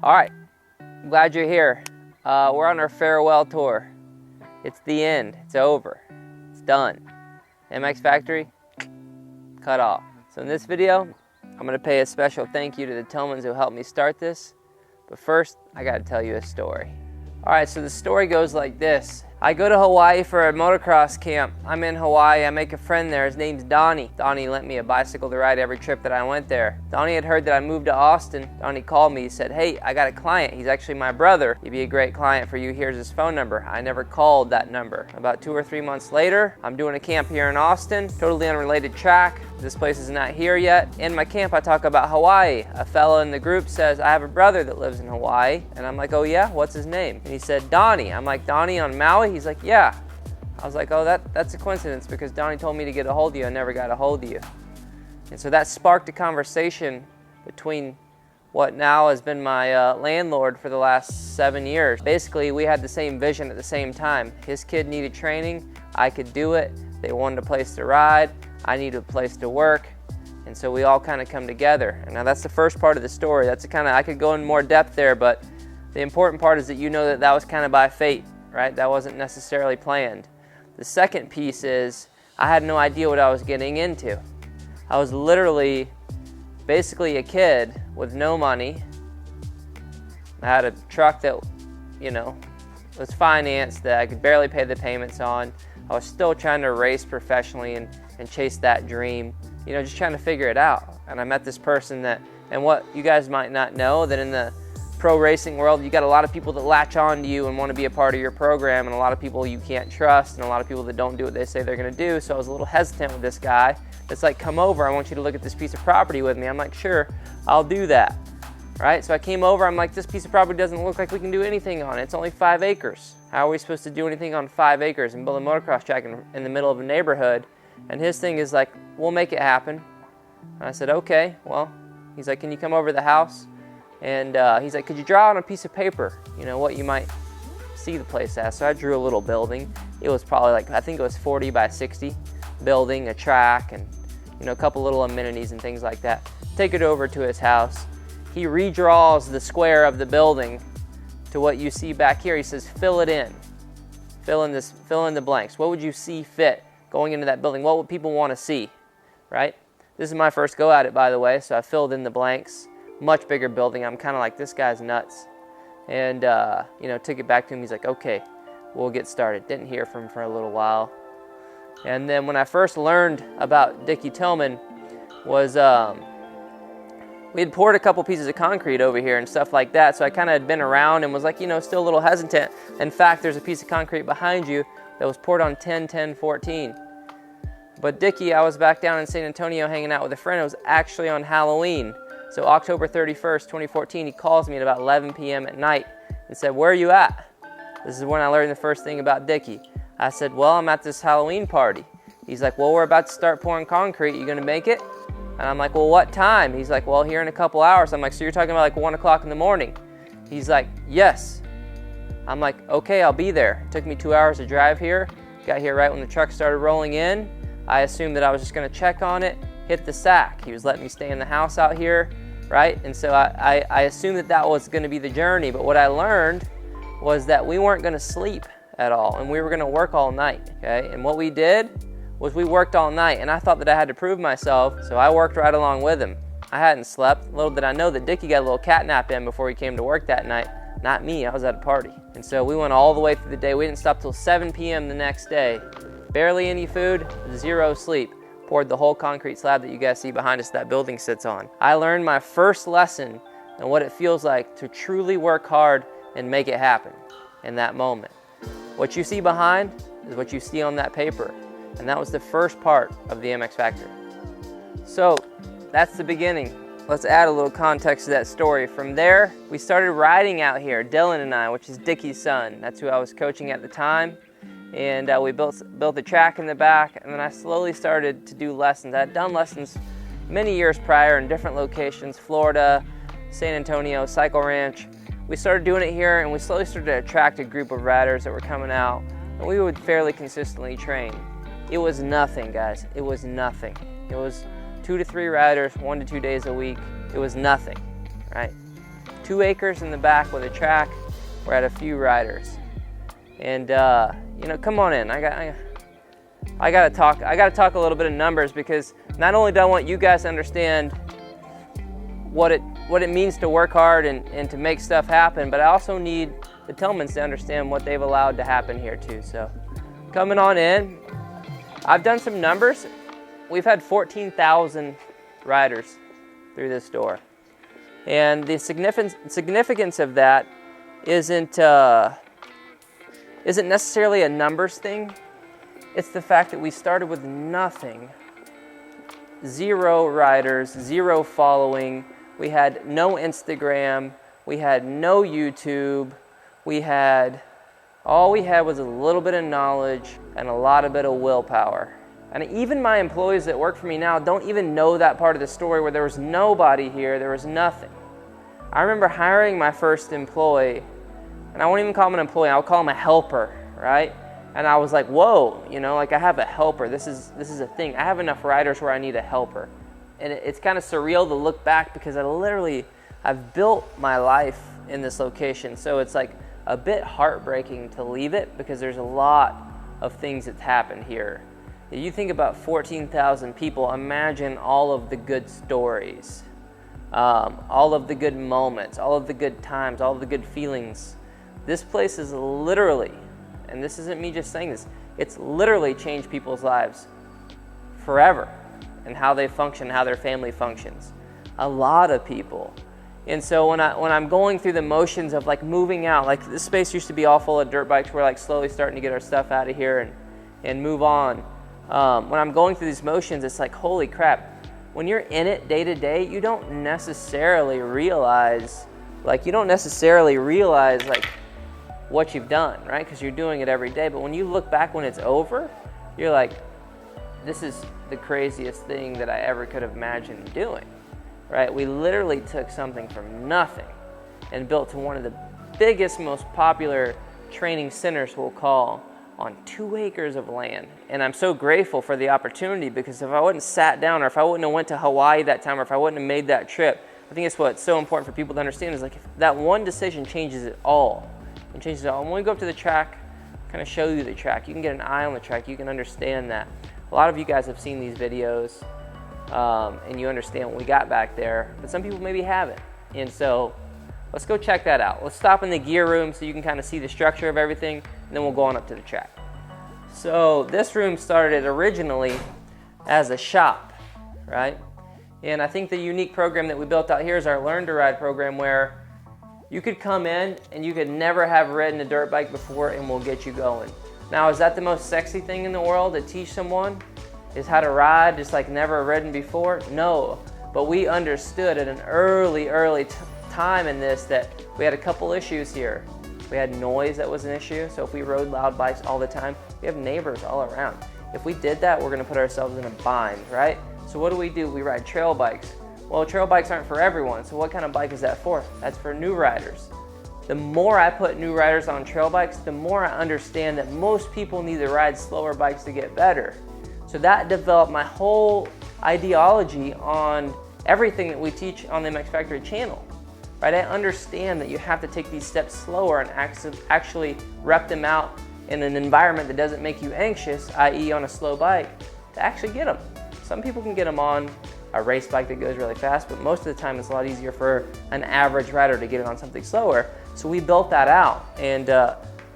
All right, I'm glad you're here. We're on our farewell tour. It's the end, it's over, it's done. MX Factory, cut off. So in this video, I'm gonna pay a special thank you to the Tillmans who helped me start this. But first, I gotta tell you a story. All right, so the story goes like this. I go to Hawaii for a motocross camp. I'm in Hawaii, I make a friend there, his name's Donnie. Donnie lent me a bicycle to ride every trip that I went there. Donnie had heard that I moved to Austin. Donnie called me, he said, hey, I got a client, he's actually my brother. He'd be a great client for you, here's his phone number. I never called that number. About 2 or 3 months later, I'm doing a camp here in Austin, totally unrelated track. This place is not here yet. In my camp, I talk about Hawaii. A fellow in the group says, I have a brother that lives in Hawaii. And I'm like, oh yeah, what's his name? And he said, Donnie. I'm like, Donnie on Maui? He's like, yeah. I was like, oh, that's a coincidence because Donnie told me to get a hold of you. I never got a hold of you. And so that sparked a conversation between what now has been my landlord for the last 7 years. Basically, we had the same vision at the same time. His kid needed training. I could do it. They wanted a place to ride. I needed a place to work. And so we all kind of come together. And now that's the first part of the story. That's I could go in more depth there, but the important part is that you know that was kind of by fate, right? That wasn't necessarily planned. The second piece is I had no idea what I was getting into. I was literally basically a kid with no money. I had a truck that, was financed that I could barely pay the payments on. I was still trying to race professionally and chase that dream, just trying to figure it out. And I met this person and what you guys might not know, that in the pro racing world, you got a lot of people that latch on to you and want to be a part of your program, and a lot of people you can't trust, and a lot of people that don't do what they say they're going to do. So I was a little hesitant with this guy. It's like, come over, I want you to look at this piece of property with me. I'm like, sure, I'll do that. Right? So I came over, I'm like, this piece of property doesn't look like we can do anything on it. It's only 5 acres. How are we supposed to do anything on 5 acres and build a motocross track in the middle of a neighborhood? And his thing is like, we'll make it happen. And I said, okay, well, he's like, can you come over to the house? And he's like, could you draw on a piece of paper, what you might see the place as? So I drew a little building. It was probably I think it was 40 by 60 building, a track, and a couple little amenities and things like that. Take it over to his house. He redraws the square of the building to what you see back here. He says, fill it in. Fill in the blanks. What would you see fit going into that building? What would people want to see, right? This is my first go at it, by the way, so I filled in the blanks. Much bigger building. I'm kind of like, this guy's nuts. And, took it back to him. He's like, okay, we'll get started. Didn't hear from him for a little while. And then when I first learned about Dickie Tillman was, we had poured a couple pieces of concrete over here and stuff like that, so I kind of had been around and was like, still a little hesitant. In fact, there's a piece of concrete behind you that was poured on 10/10/14. But Dickie, I was back down in San Antonio hanging out with a friend. It was actually on Halloween. So October 31st, 2014, he calls me at about 11 p.m. at night and said, where are you at? This is when I learned the first thing about Dickie. I said, well, I'm at this Halloween party. He's like, well, we're about to start pouring concrete. You gonna make it? And I'm like, well, what time? He's like, well, here in a couple hours. I'm like, so you're talking about 1 o'clock in the morning? He's like, yes. I'm like, okay, I'll be there. It took me 2 hours to drive here. Got here right when the truck started rolling in. I assumed that I was just gonna check on it, hit the sack. He was letting me stay in the house out here, right? And so I assumed that was gonna be the journey. But what I learned was that we weren't gonna sleep at all, and we were gonna work all night, okay? And what we did was we worked all night, and I thought that I had to prove myself, so I worked right along with him. I hadn't slept. Little did I know that Dickie got a little cat nap in before he came to work that night. Not me, I was at a party. And so we went all the way through the day. We didn't stop till 7 p.m. the next day. Barely any food, 0 sleep. Poured the whole concrete slab that you guys see behind us that building sits on. I learned my first lesson on what it feels like to truly work hard and make it happen in that moment. What you see behind is what you see on that paper. And that was the first part of the MX Factory. So that's the beginning. Let's add a little context to that story. From there, we started riding out here, Dylan and I, which is Dickie's son. That's who I was coaching at the time. And we built a track in the back, and then I slowly started to do lessons. I had done lessons many years prior in different locations, Florida, San Antonio, Cycle Ranch. We started doing it here, and we slowly started to attract a group of riders that were coming out, and we would fairly consistently train. It was nothing, guys. It was nothing. It was 2 to 3 riders, 1 to 2 days a week. It was nothing, right? 2 acres in the back with a track. We're at a few riders. And you know, come on in. I gotta talk a little bit of numbers, because not only do I want you guys to understand what it means to work hard and to make stuff happen, but I also need the Tillmans to understand what they've allowed to happen here too. So coming on in, I've done some numbers. We've had 14,000 riders through this door. And the significance of that isn't necessarily a numbers thing. It's the fact that we started with nothing. 0 riders, 0 following. We had no Instagram. We had no YouTube. All we had was a little bit of knowledge and a lot of bit of willpower. And even my employees that work for me now don't even know that part of the story, where there was nobody here, there was nothing. I remember hiring my first employee, and I won't even call him an employee, I'll call him a helper, right? And I was like, whoa, you know, like I have a helper. This is a thing. I have enough riders where I need a helper. And it's kind of surreal to look back, because I've built my life in this location. So it's like a bit heartbreaking to leave it, because there's a lot of things that's happened here. If you think about 14,000 people, imagine all of the good stories, all of the good moments, all of the good times, all of the good feelings. This place is literally, and this isn't me just saying this, it's literally changed people's lives forever, and how they function, how their family functions. A lot of people. And so when I'm going through the motions of like moving out, like this space used to be all full of dirt bikes, we're like slowly starting to get our stuff out of here and move on. When I'm going through these motions, it's like, holy crap. When you're in it day to day, you don't necessarily realize like what you've done, right? Because you're doing it every day. But when you look back when it's over, you're like, this is the craziest thing that I ever could have imagined doing, right? We literally took something from nothing and built to one of the biggest, most popular training centers, we'll call, on 2 acres of land. And I'm so grateful for the opportunity, because if I wouldn't sat down, or if I wouldn't have went to Hawaii that time, or if I wouldn't have made that trip, I think it's what's so important for people to understand is like, if that one decision changes it all. It changes it all. And when we go up to the track, kind of show you the track, you can get an eye on the track, you can understand that. A lot of you guys have seen these videos, and you understand what we got back there, but some people maybe haven't. And so let's go check that out. Let's stop in the gear room so you can kind of see the structure of everything, and then we'll go on up to the track. So this room started originally as a shop, right? And I think the unique program that we built out here is our Learn to Ride program, where you could come in and you could never have ridden a dirt bike before, and we'll get you going. Now, is that the most sexy thing in the world to teach someone? Is how to ride just like never ridden before? No, but we understood at an early time in this that we had a couple issues here. We had noise that was an issue, so if we rode loud bikes all the time, we have neighbors all around. If we did that, we're gonna put ourselves in a bind, right? So what do? We ride trail bikes. Well, trail bikes aren't for everyone, so what kind of bike is that for? That's for new riders. The more I put new riders on trail bikes, the more I understand that most people need to ride slower bikes to get better. So that developed my whole ideology on everything that we teach on the MX Factory channel. Right? I understand that you have to take these steps slower and actually rep them out in an environment that doesn't make you anxious, i.e. on a slow bike, to actually get them. Some people can get them on a race bike that goes really fast, but most of the time it's a lot easier for an average rider to get it on something slower. So we built that out, and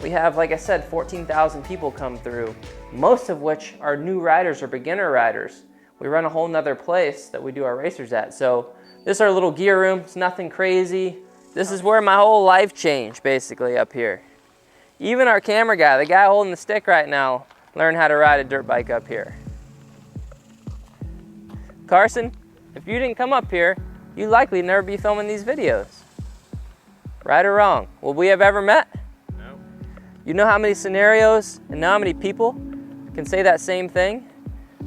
we have, like I said, 14,000 people come through, most of which are new riders or beginner riders. We run a whole nother place that we do our racers at. So this is our little gear room. It's nothing crazy. This is where my whole life changed, basically, up here. Even our camera guy, the guy holding the stick right now, learned how to ride a dirt bike up here. Carson, if you didn't come up here, you'd likely never be filming these videos. Right or wrong? Would we have ever met? No. You know how many scenarios and how many people can say that same thing?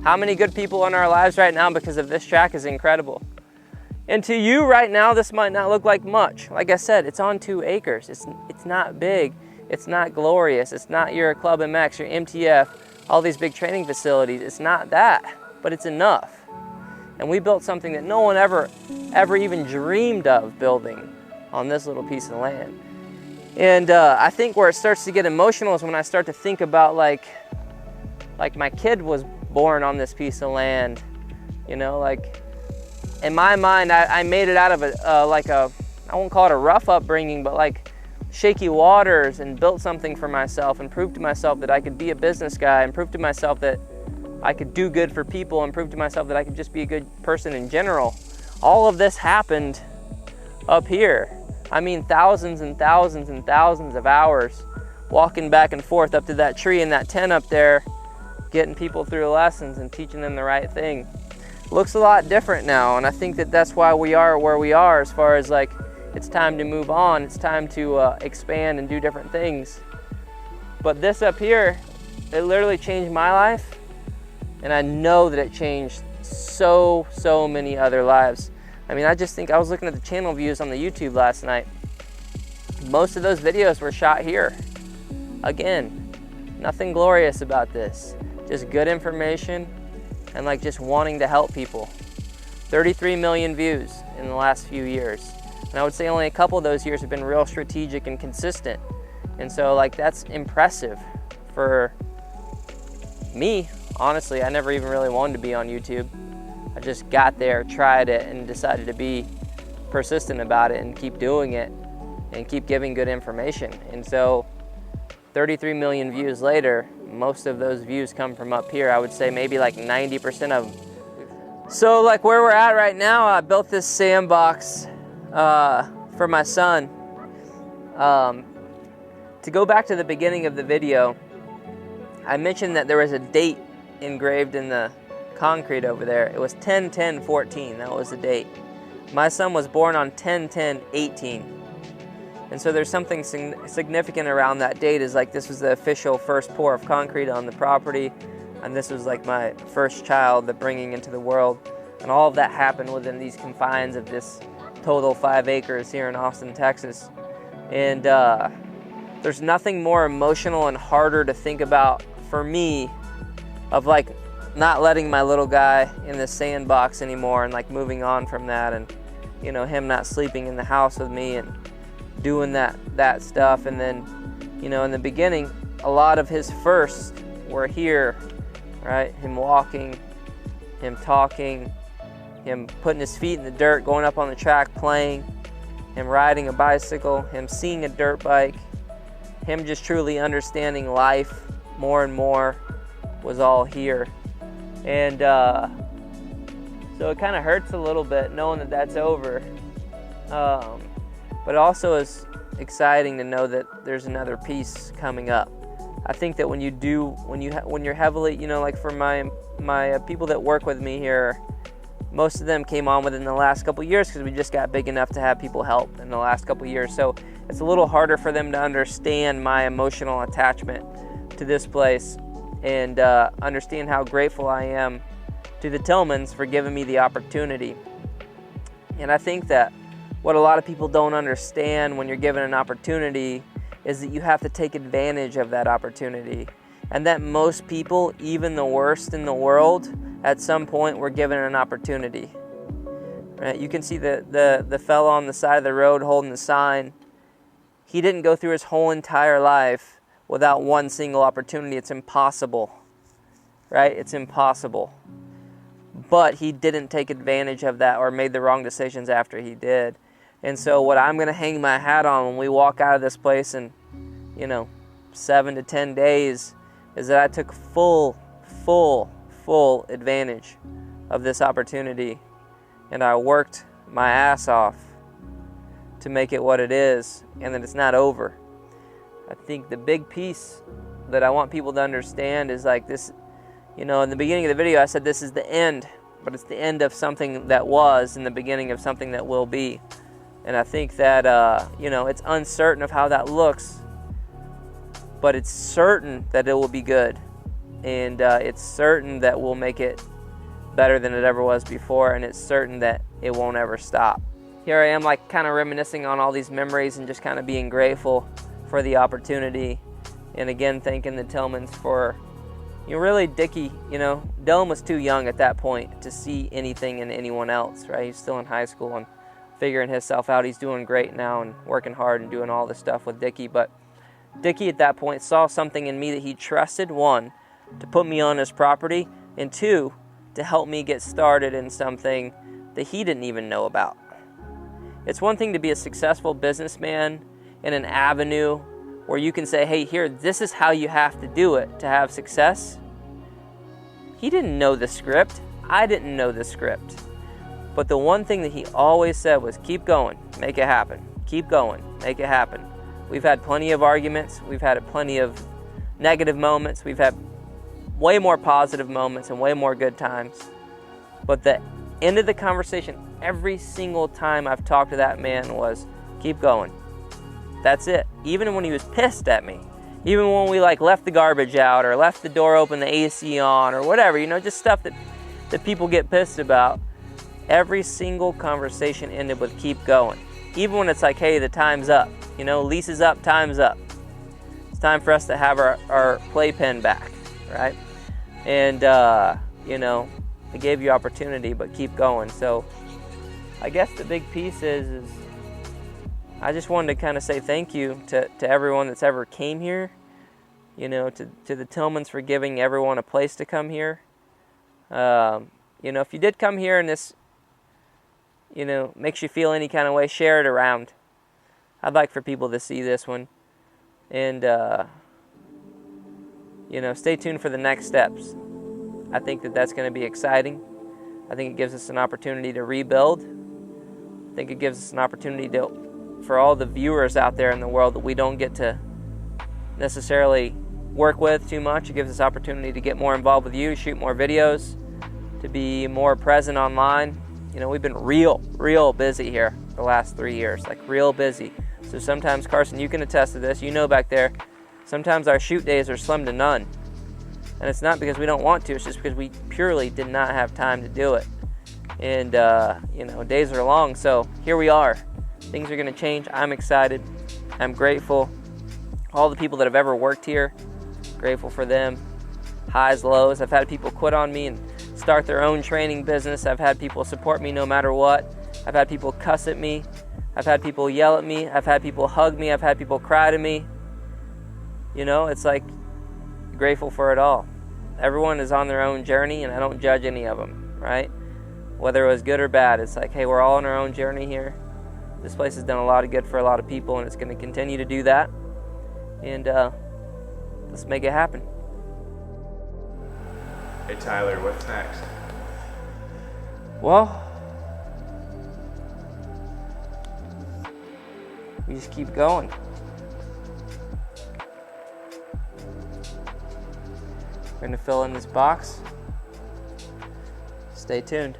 How many good people in our lives right now because of this track is incredible. And to you right now, this might not look like much. Like I said, it's on 2 acres. It's not big. It's not glorious. It's not your Club MX, your MTF, all these big training facilities. It's not that, but it's enough. And we built something that no one ever even dreamed of building on this little piece of land. And I think where it starts to get emotional is when I start to think about like my kid was born on this piece of land, you know, like in my mind, I made it out of I won't call it a rough upbringing, but like shaky waters, and built something for myself and proved to myself that I could be a business guy, and proved to myself that I could do good for people, and proved to myself that I could just be a good person in general. All of this happened up here. I mean, thousands and thousands and thousands of hours walking back and forth up to that tree and that tent up there, getting people through lessons and teaching them the right thing. Looks a lot different now, and I think that that's why we are where we are, as far as like it's time to move on, it's time to expand and do different things. But this up here, it literally changed my life, and I know that it changed so many other lives. I mean, I just think, I was looking at the channel views on the YouTube last night. Most of those videos were shot here. Again, nothing glorious about this, just good information and like just wanting to help people. 33 million views in the last few years. And I would say only a couple of those years have been real strategic and consistent. And so like that's impressive for me. Honestly, I never even really wanted to be on YouTube. I just got there, tried it, and decided to be persistent about it and keep doing it and keep giving good information. And so 33 million views later, most of those views come from up here. I would say maybe like 90% of them. So like where we're at right now, I built this sandbox for my son. To go back to the beginning of the video, I mentioned that there was a date engraved in the concrete over there. It was 10/10/14. That was the date. My son was born on 10/10/18. And so there's something significant around that date. Is like this was the official first pour of concrete on the property, and this was like my first child, the bringing into the world. And all of that happened within these confines of this total 5 acres here in Austin, Texas. And there's nothing more emotional and harder to think about for me, of like not letting my little guy in the sandbox anymore, and like moving on from that, and you know, him not sleeping in the house with me and doing that stuff. And then, you know, in the beginning, a lot of his firsts were here, right? Him walking, him talking, him putting his feet in the dirt, going up on the track, playing, him riding a bicycle, him seeing a dirt bike, him just truly understanding life more and more was all here. And so it kind of hurts a little bit knowing that that's over. But it also is exciting to know that there's another piece coming up. I think that when you're heavily, you know, like for my people that work with me here, most of them came on within the last couple of years because we just got big enough to have people help in the last couple of years. So it's a little harder for them to understand my emotional attachment to this place, and understand how grateful I am to the Tillmans for giving me the opportunity. And I think that what a lot of people don't understand when you're given an opportunity is that you have to take advantage of that opportunity. And that most people, even the worst in the world, at some point were given an opportunity. Right? You can see the fellow on the side of the road holding the sign. He didn't go through his whole entire life without one single opportunity. It's impossible, right? It's impossible. But he didn't take advantage of that or made the wrong decisions after he did. And so what I'm going to hang my hat on when we walk out of this place in, 7 to 10 days is that I took full advantage of this opportunity, and I worked my ass off to make it what it is, and that it's not over. I think the big piece that I want people to understand is like this, in the beginning of the video I said this is the end, but it's the end of something that was and the beginning of something that will be. And I think that, it's uncertain of how that looks, but it's certain that it will be good. And it's certain that we'll make it better than it ever was before, and it's certain that it won't ever stop. Here I am like kind of reminiscing on all these memories and just kind of being grateful for the opportunity. And again, thanking the Tillmans for, really Dickie, Dylan was too young at that point to see anything in anyone else, right? He's still in high school, and figuring himself out. He's doing great now and working hard and doing all this stuff with Dickie. But Dickie at that point saw something in me that he trusted, one, to put me on his property, and two, to help me get started in something that he didn't even know about. It's one thing to be a successful businessman in an avenue where you can say, hey, here, this is how you have to do it to have success. He didn't know the script. I didn't know the script. But the one thing that he always said was, keep going, make it happen. Keep going, make it happen. We've had plenty of arguments. We've had plenty of negative moments. We've had way more positive moments and way more good times. But the end of the conversation, every single time I've talked to that man, was, keep going. That's it. Even when he was pissed at me, even when we left the garbage out or left the door open, the AC on or whatever, just stuff that people get pissed about. Every single conversation ended with keep going. Even when it's like, hey, the time's up. Lease is up, time's up. It's time for us to have our playpen back, right? And, I gave you opportunity, but keep going. So I guess the big piece is I just wanted to kind of say thank you to everyone that's ever came here, to the Tillmans for giving everyone a place to come here. If you did come here and this, makes you feel any kind of way, share it around. I'd like for people to see this one. And, stay tuned for the next steps. I think that's going to be exciting. I think it gives us an opportunity to rebuild. I think it gives us an opportunity for all the viewers out there in the world that we don't get to necessarily work with too much. It gives us opportunity to get more involved with you, shoot more videos, to be more present online. We've been real busy here the last 3 years, real busy. So sometimes, Carson, you can attest to this, back there, sometimes our shoot days are slim to none. And it's not because we don't want to, it's just because we purely did not have time to do it. And, days are long, so here we are. Things are going to change. I'm excited. I'm grateful. All the people that have ever worked here, grateful for them. Highs, lows. I've had people quit on me and start their own training business. I've had people support me no matter what. I've had people cuss at me. I've had people yell at me. I've had people hug me. I've had people cry to me. It's grateful for it all. Everyone is on their own journey, and I don't judge any of them, right? Whether it was good or bad, it's hey, we're all on our own journey here. This place has done a lot of good for a lot of people, and it's going to continue to do that. And let's make it happen. Hey Tyler, what's next? Well, we just keep going. We're going to fill in this box. Stay tuned.